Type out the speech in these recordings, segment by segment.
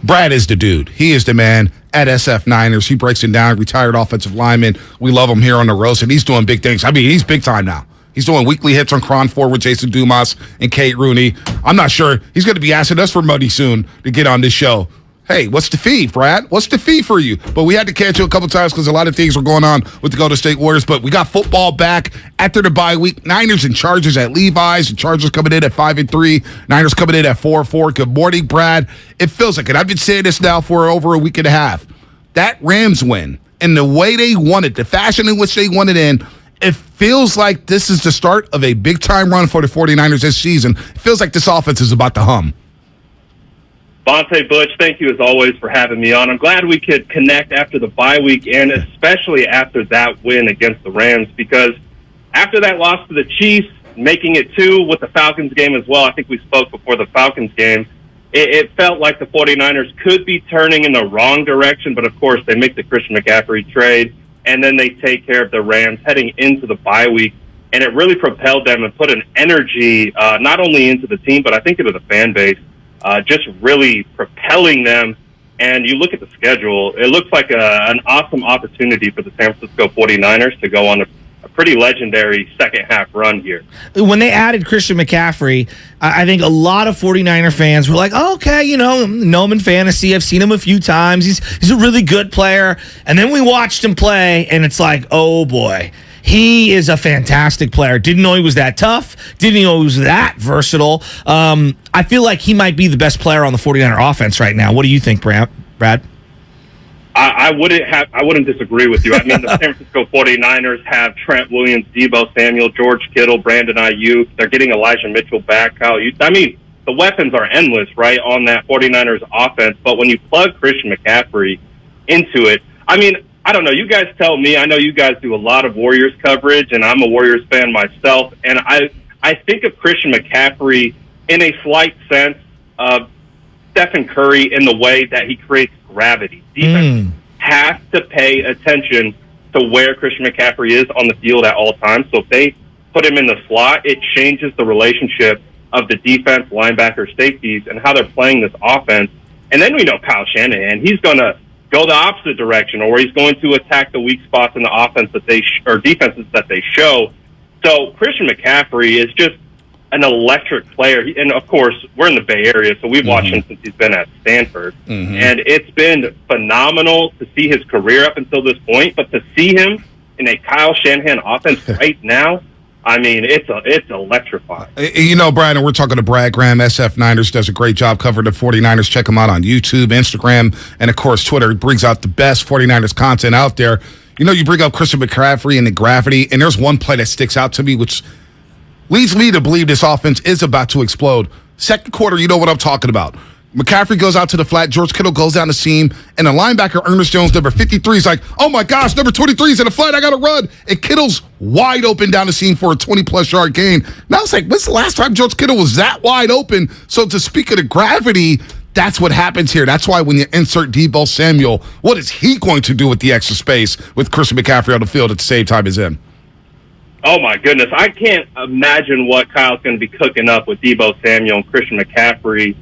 Brad is the dude. He is the man at SF9ers. He breaks it down, retired offensive lineman. We love him here on the roast, and he's doing big things. I mean, he's big time now. He's doing weekly hits on Cron 4 with Jason Dumas and Kate Rooney. I'm not sure. He's going to be asking us for money soon to get on this show. Hey, what's the fee, Brad? What's the fee for you? But we had to catch you a couple times because a lot of things were going on with the Golden State Warriors. But we got football back after the bye week. Niners and Chargers at Levi's. The Chargers coming in at 5-3. Niners coming in at 4-4. Good morning, Brad. It feels like it. I've been saying this now for over a week and a half. That Rams win and the way they won it, the fashion in which they won it in, it feels like this is the start of a big-time run for the 49ers this season. It feels like this offense is about to hum. Bonte Butch, thank you as always for having me on. I'm glad we could connect after the bye week and especially after that win against the Rams, because after that loss to the Chiefs, making it 2 with the Falcons game as well, I think we spoke before the Falcons game, it felt like the 49ers could be turning in the wrong direction, but of course they make the Christian McCaffrey trade, and then they take care of the Rams heading into the bye week, and it really propelled them and put an energy not only into the team, but I think into the fan base. Just really propelling them. And you look at the schedule, it looks like an awesome opportunity for the San Francisco 49ers to go on a pretty legendary second-half run here. When they added Christian McCaffrey, I think a lot of 49er fans were like, oh, okay, know him in fantasy. I've seen him a few times. He's a really good player. And then we watched him play, and it's like, oh, boy. He is a fantastic player. Didn't know he was that tough. Didn't know he was that versatile. I feel like he might be the best player on the 49er offense right now. What do you think, Brad? I wouldn't disagree with you. I mean, the San Francisco 49ers have Trent Williams, Deebo Samuel, George Kittle, Brandon Ayuk. They're getting Elijah Mitchell back. I mean, the weapons are endless, right, on that 49ers offense. But when you plug Christian McCaffrey into it, I mean, I don't know. You guys tell me. I know you guys do a lot of Warriors coverage, and I'm a Warriors fan myself. And I think of Christian McCaffrey in a slight sense of Stephen Curry in the way that he creates gravity. Defense has to pay attention to where Christian McCaffrey is on the field at all times. So if they put him in the slot, it changes the relationship of the defense, linebacker, safeties, and how they're playing this offense. And then we know Kyle Shanahan. He's going to go the opposite direction, or he's going to attack the weak spots in the offense that they or defenses that they show. So Christian McCaffrey is just an electric player. And of course, we're in the Bay Area, so we've watched him since he's been at Stanford. And it's been phenomenal to see his career up until this point, but to see him in a Kyle Shanahan offense right now, I mean, it's electrifying. You know, Brian, and we're talking to Brad Graham. SF9ers does a great job covering the 49ers. Check him out on YouTube, Instagram, and, of course, Twitter. He brings out the best 49ers content out there. You know, you bring up Christian McCaffrey and the gravity, and there's one play that sticks out to me, which leads me to believe this offense is about to explode. Second quarter, you know what I'm talking about. McCaffrey goes out to the flat. George Kittle goes down the seam. And the linebacker, Ernest Jones, number 53, is like, oh, my gosh, number 23 is in the flat. I got to run. And Kittle's wide open down the seam for a 20-plus yard gain. Now it's like, when's the last time George Kittle was that wide open? So to speak of the gravity, that's what happens here. That's why when you insert Deebo Samuel, what is he going to do with the extra space with Christian McCaffrey on the field at the same time as him? Oh, my goodness. I can't imagine what Kyle's going to be cooking up with Deebo Samuel and Christian McCaffrey.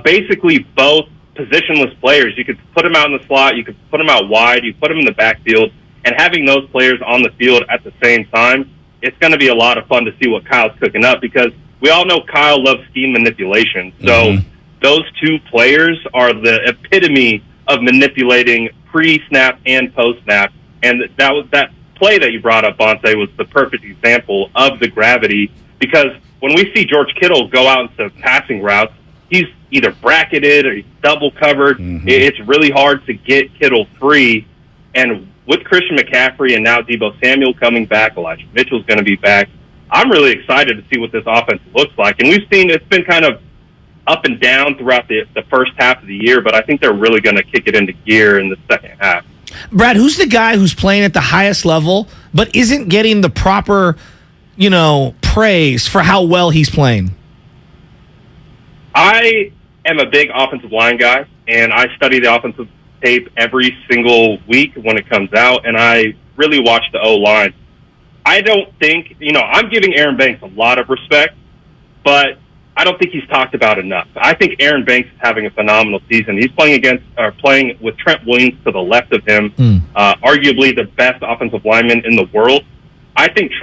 Basically both positionless players. You could put them out in the slot, you could put them out wide, you put them in the backfield, and having those players on the field at the same time, it's going to be a lot of fun to see what Kyle's cooking up, because we all know Kyle loves scheme manipulation. So those two players are the epitome of manipulating pre-snap and post-snap, and that play that you brought up, Bonte, was the perfect example of the gravity, because when we see George Kittle go out into passing routes, he's either bracketed or he's double covered. It's really hard to get Kittle free. And with Christian McCaffrey and now Deebo Samuel coming back, Elijah Mitchell's going to be back, I'm really excited to see what this offense looks like. And we've seen it's been kind of up and down throughout the first half of the year, but I think they're really going to kick it into gear in the second half. Brad, who's the guy who's playing at the highest level but isn't getting the proper, praise for how well he's playing? I am a big offensive line guy, and I study the offensive tape every single week when it comes out, and I really watch the O-line. I don't think, I'm giving Aaron Banks a lot of respect, but I don't think he's talked about enough. I think Aaron Banks is having a phenomenal season. He's playing with Trent Williams to the left of him, arguably the best offensive lineman in the world. I think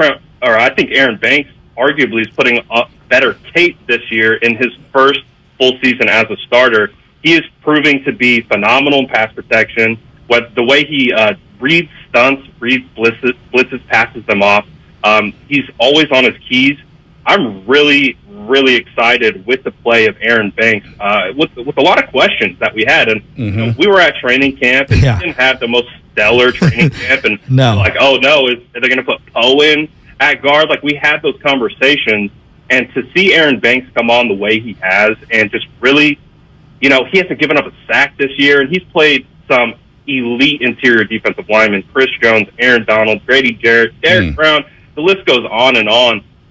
Aaron Banks arguably is putting up better tape this year in his first full season as a starter. He is proving to be phenomenal in pass protection. The way he reads stunts, reads blitzes, passes them off. He's always on his keys. I'm really excited with the play of Aaron Banks, with a lot of questions that we had. And you know, we were at training camp, and he didn't have the most stellar training camp. And like, oh no, are they going to put Poe in at guard? Like, we had those conversations, and to see Aaron Banks come on the way he has, and just really, you know, he hasn't given up a sack this year, and he's played some elite interior defensive linemen: Chris Jones, Aaron Donald, Grady Jarrett, Derek Brown. The list goes on,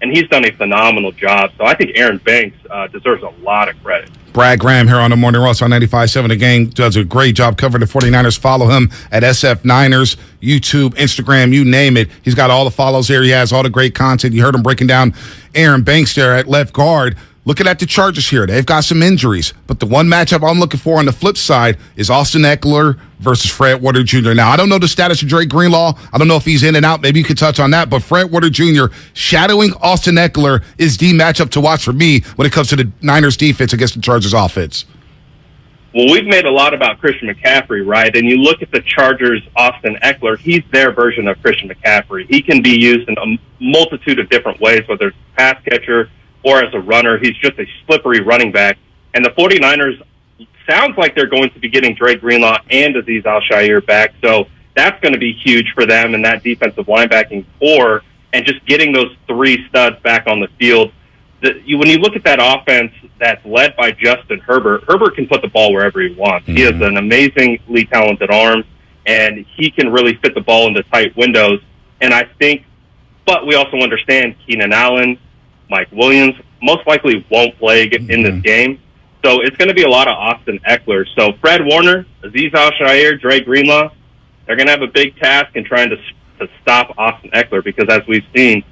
and he's done a phenomenal job. So I think Aaron Banks deserves a lot of credit. Brad Graham here on the Morning Roast on 95.7 The Game does a great job covering the 49ers. Follow him at TheSFNiners, YouTube, Instagram, you name it. He's got all the follows there. He has all the great content. You heard him breaking down Aaron Banks there at left guard. Looking at the Chargers here, they've got some injuries, but the one matchup I'm looking for on the flip side is Austin Eckler versus Fred Warner Jr. Now, I don't know the status of Drake Greenlaw. I don't know if he's in and out. Maybe you could touch on that, but Fred Warner Jr. shadowing Austin Eckler is the matchup to watch for me when it comes to the Niners defense against the Chargers offense. Well, we've made a lot about Christian McCaffrey, right? And you look at the Chargers' Austin Eckler, he's their version of Christian McCaffrey. He can be used in a multitude of different ways, whether it's pass catcher or as a runner. He's just a slippery running back. And the 49ers sounds like they're going to be getting Drake Greenlaw and Azeez Al-Shaair back. So that's going to be huge for them and that defensive linebacking core, and just getting those three studs back on the field. When you look at that offense that's led by Justin Herbert, Herbert can put the ball wherever he wants. He has an amazingly talented arm, and he can really fit the ball into tight windows. And I think, but we also understand Keenan Allen, Mike Williams most likely won't play in this game. So it's going to be a lot of Austin Eckler. So Fred Warner, Azeez Al-Shaair, Drake Greenlaw, they're going to have a big task in trying to stop Austin Eckler, because as we've seen,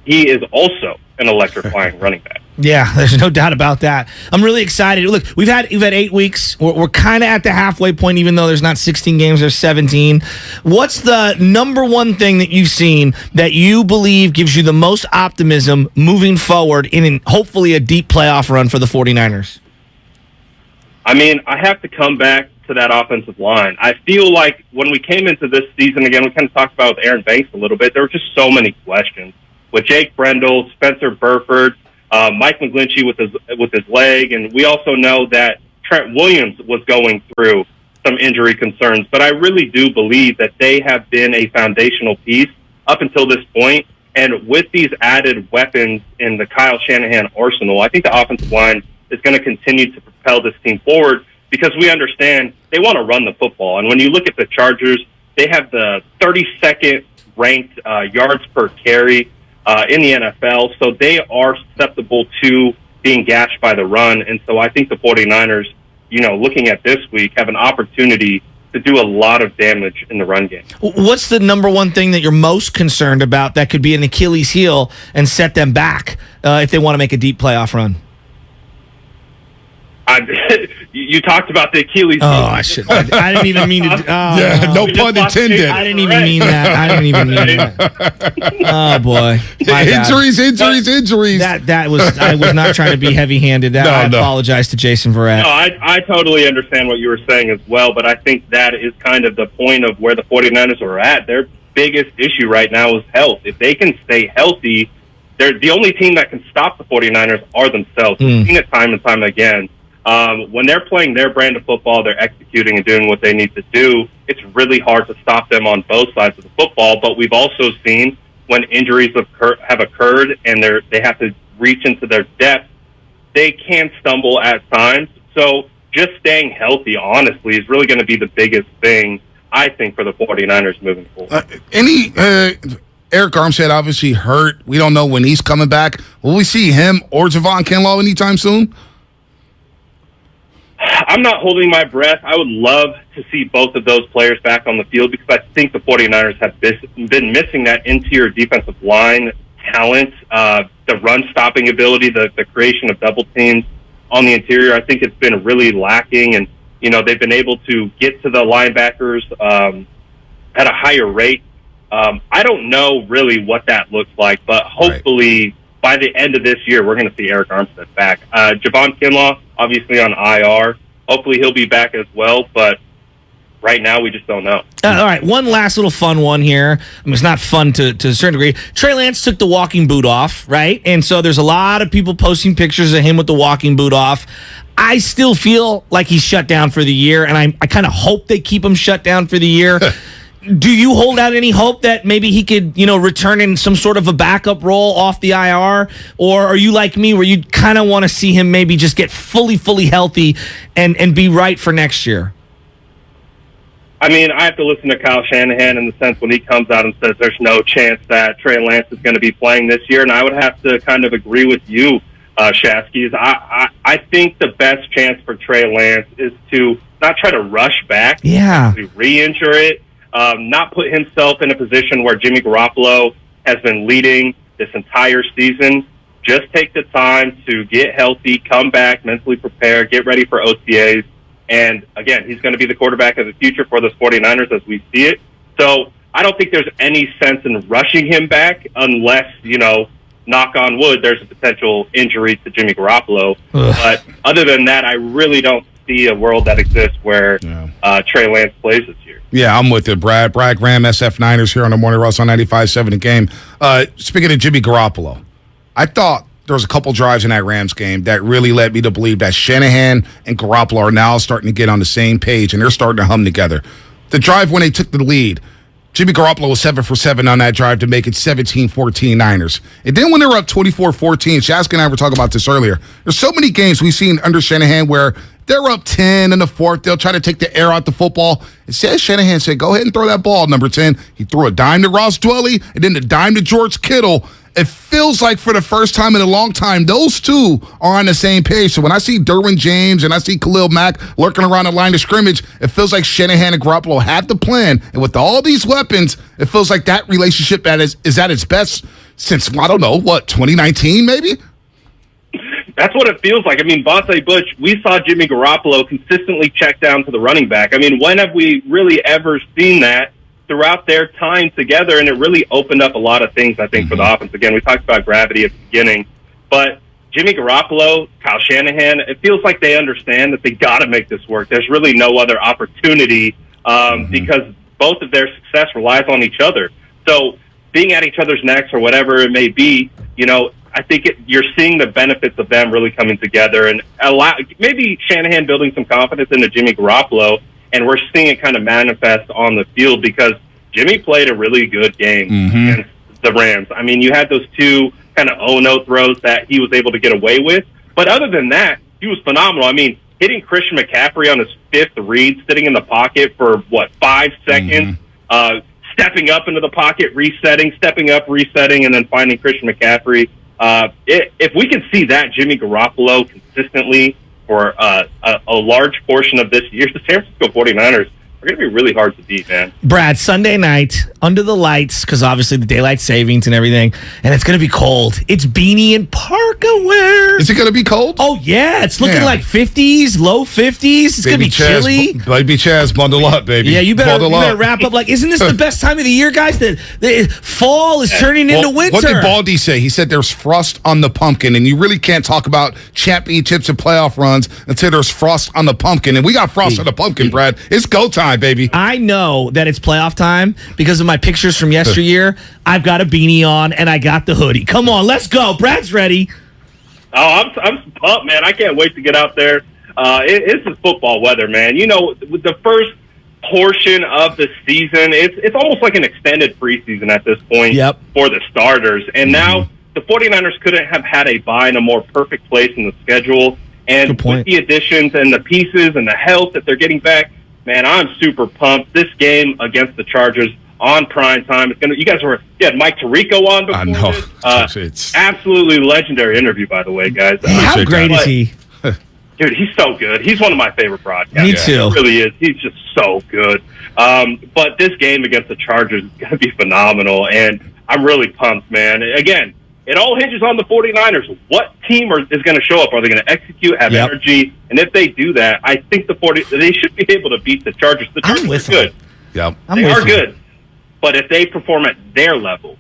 he is also an electrifying running back. Yeah, there's no doubt about that. I'm really excited. Look, we've had 8 weeks. We're kind of at the halfway point, even though there's not 16 games, there's 17. What's the number one thing that you've seen that you believe gives you the most optimism moving forward in hopefully a deep playoff run for the 49ers? I mean, I have to come back to that offensive line. I feel like when we came into this season, again, we kind of talked about with Aaron Banks a little bit, there were just so many questions. With Jake Brendel, Spencer Burford, Mike McGlinchey with his leg, and we also know that Trent Williams was going through some injury concerns. But I really do believe that they have been a foundational piece up until this point. And with these added weapons in the Kyle Shanahan arsenal, I think the offensive line is going to continue to propel this team forward, because we understand they want to run the football. And when you look at the Chargers, they have the 32nd ranked yards per carry in the NFL, so they are susceptible to being gashed by the run. And so I think the 49ers, looking at this week, have an opportunity to do a lot of damage in the run game. What's the number one thing that you're most concerned about that could be an Achilles heel and set them back if they want to make a deep playoff run? You talked about the Achilles. Oh, I didn't even mean to. No pun intended. I didn't even mean that. Oh boy, Injuries. I was not trying to be heavy-handed. I apologize to Jason Verrett. No, I totally understand what you were saying as well, but I think that is kind of the point of where the 49ers are at. Their biggest issue right now is health. If they can stay healthy, they're the only team that can stop the 49ers are themselves. We've seen it time and time again. When they're playing their brand of football, they're executing and doing what they need to do. It's really hard to stop them on both sides of the football. But we've also seen when injuries have occurred and they have to reach into their depth, they can stumble at times. So just staying healthy, honestly, is really going to be the biggest thing, I think, for the 49ers moving forward. Eric Armstead obviously hurt. We don't know when he's coming back. Will we see him or Javon Kinlaw anytime soon? I'm not holding my breath. I would love to see both of those players back on the field, because I think the 49ers have been missing that interior defensive line talent, the run-stopping ability, the creation of double teams on the interior. I think it's been really lacking, and, they've been able to get to the linebackers at a higher rate. I don't know really what that looks like, but hopefully by the end of this year, we're going to see Eric Armstead back. Javon Kinlaw, obviously on IR. Hopefully he'll be back as well, but right now we just don't know. All right, one last little fun one here. I mean, it's not fun to a certain degree. Trey Lance took the walking boot off, right? And so there's a lot of people posting pictures of him with the walking boot off. I still feel like he's shut down for the year, and I kind of hope they keep him shut down for the year. Do you hold out any hope that maybe he could, return in some sort of a backup role off the IR? Or are you like me where you kind of want to see him maybe just get fully healthy and be right for next year? I mean, I have to listen to Kyle Shanahan in the sense when he comes out and says there's no chance that Trey Lance is going to be playing this year. And I would have to kind of agree with you, Shasky. I think the best chance for Trey Lance is to not try to rush back, re-injure it, not put himself in a position where Jimmy Garoppolo has been leading this entire season. Just take the time to get healthy, come back, mentally prepare, get ready for OTAs. And, again, he's going to be the quarterback of the future for the 49ers as we see it. So I don't think there's any sense in rushing him back unless, knock on wood, there's a potential injury to Jimmy Garoppolo. But other than that, I really don't see a world that exists where Trey Lance plays this year. Yeah, I'm with you, Brad. Brad Graham, SF9ers here on the Morning Rush on 95.7 The Game. Speaking of Jimmy Garoppolo, I thought there was a couple drives in that Rams game that really led me to believe that Shanahan and Garoppolo are now starting to get on the same page, and they're starting to hum together. The drive when they took the lead, Jimmy Garoppolo was 7 for 7 on that drive to make it 17-14 Niners. And then when they were up 24-14, Shasky and I were talking about this earlier, there's so many games we've seen under Shanahan where they're up 10 in the fourth. They'll try to take the air out the football. Instead, Shanahan said, go ahead and throw that ball, number 10. He threw a dime to Ross Dwelly and then the dime to George Kittle. It feels like for the first time in a long time, those two are on the same page. So when I see Derwin James and I see Khalil Mack lurking around the line of scrimmage, it feels like Shanahan and Garoppolo had the plan. And with all these weapons, it feels like that relationship that is at its best since, 2019 maybe? That's what it feels like. I mean, Vontae Bush, we saw Jimmy Garoppolo consistently check down to the running back. I mean, when have we really ever seen that throughout their time together? And it really opened up a lot of things, I think, for the offense. Again, we talked about gravity at the beginning. But Jimmy Garoppolo, Kyle Shanahan, it feels like they understand that they got to make this work. There's really no other opportunity because both of their success relies on each other. So being at each other's necks or whatever it may be, I think you're seeing the benefits of them really coming together and maybe Shanahan building some confidence into Jimmy Garoppolo, and we're seeing it kind of manifest on the field because Jimmy played a really good game against the Rams. I mean, you had those two kind of 0-0 throws that he was able to get away with, but other than that, he was phenomenal. I mean, hitting Christian McCaffrey on his fifth read, sitting in the pocket for, 5 seconds, stepping up into the pocket, resetting, stepping up, resetting, and then finding Christian McCaffrey. If we can see that Jimmy Garoppolo consistently for a large portion of this year, the San Francisco 49ers are going to be really hard to beat, man. Brad, Sunday night, under the lights, because obviously the daylight savings and everything, and it's going to be cold. It's beanie and parka wear. Is it going to be cold? Oh, yeah. It's looking like 50s, low 50s. It's going to be chilly. Baby Chaz, bundle up, baby. Yeah, you better wrap up. Isn't this the best time of the year, guys? The fall is turning into winter. What did Baldy say? He said there's frost on the pumpkin, and you really can't talk about championships and playoff runs until there's frost on the pumpkin. And we got frost on the pumpkin, Brad. It's go time, baby. I know that it's playoff time because of my pictures from yesteryear. I've got a beanie on, and I got the hoodie. Come on, let's go. Brad's ready. Oh, I'm pumped, man. I can't wait to get out there. It's the football weather, man. With the first portion of the season, it's almost like an extended preseason at this point for the starters. And now the 49ers couldn't have had a bye in a more perfect place in the schedule. And with the additions and the pieces and the health that they're getting back, man, I'm super pumped. This game against the Chargers on prime time. You had Mike Tirico on before this. It's absolutely legendary interview, by the way, guys. How great is he? Dude, he's so good. He's one of my favorite broadcasters. Me too. He really is. He's just so good. But this game against the Chargers is going to be phenomenal. And I'm really pumped, man. Again, it all hinges on the 49ers. What team is going to show up? Are they going to execute, have energy? And if they do that, I think they should be able to beat the Chargers. The Chargers are good. Yep. They are good. But if they perform at their level,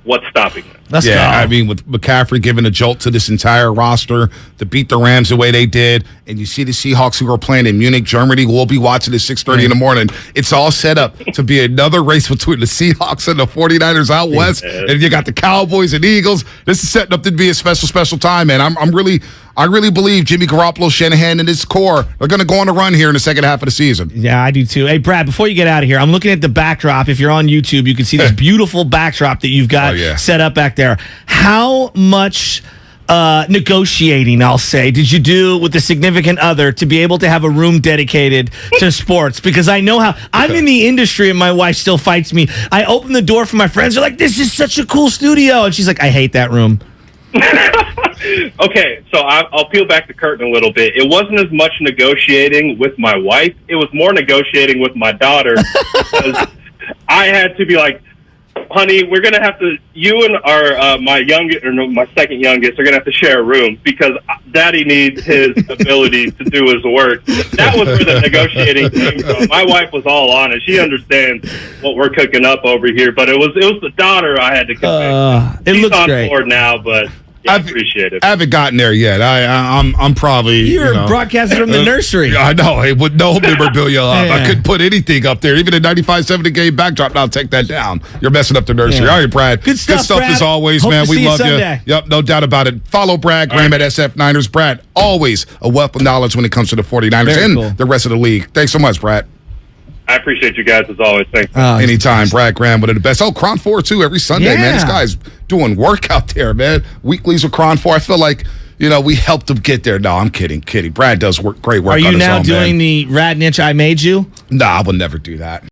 what's stopping them? Let's go. I mean, with McCaffrey giving a jolt to this entire roster to beat the Rams the way they did, and you see the Seahawks who are playing in Munich, Germany, we'll be watching at 6:30 in the morning. It's all set up to be another race between the Seahawks and the 49ers out west, and you got the Cowboys and Eagles. This is setting up to be a special, special time, man. I really believe Jimmy Garoppolo, Shanahan, and his core are going to go on a run here in the second half of the season. Yeah, I do too. Hey, Brad, before you get out of here, I'm looking at the backdrop. If you're on YouTube, you can see this beautiful backdrop that you've got set up back there. How much negotiating, I'll say, did you do with the significant other to be able to have a room dedicated to sports? Because I know how I'm in the industry and my wife still fights me. I open the door for my friends. They're like, this is such a cool studio. And she's like, I hate that room. Okay, so I'll peel back the curtain a little bit. It wasn't as much negotiating with my wife. It was more negotiating with my daughter. Because I had to be like, honey, we're going to have to, you and my second youngest are going to have to share a room because daddy needs his ability to do his work. That was where the negotiating came from. My wife was all on it. She understands what we're cooking up over here, but it was the daughter I had to convince. It She's looks on great. board now, but I appreciate it. I haven't gotten there yet. I'm probably You're broadcasting from the nursery. I know. Hey, with no memorabilia up, I couldn't put anything up there. Even a 95-7 the game backdrop. Now take that down. You're messing up the nursery. All right, Brad. Good stuff, Brad. As always, Hope man. to We see you love you. Sunday. Yep, no doubt about it. Follow Brad Graham at TheSFNiners. Brad, always a wealth of knowledge when it comes to the 49ers and the rest of the league. Thanks so much, Brad. I appreciate you guys as always. Thanks. Anytime, Brad Graham, one of the best. Oh, Cron 4 too, every Sunday, man. This guy's doing work out there, man. Weeklies with Cron 4. I feel like, we helped him get there. No, I'm kidding. Brad does great work on his own, Are you now doing the rad niche I made you? No, I will never do that.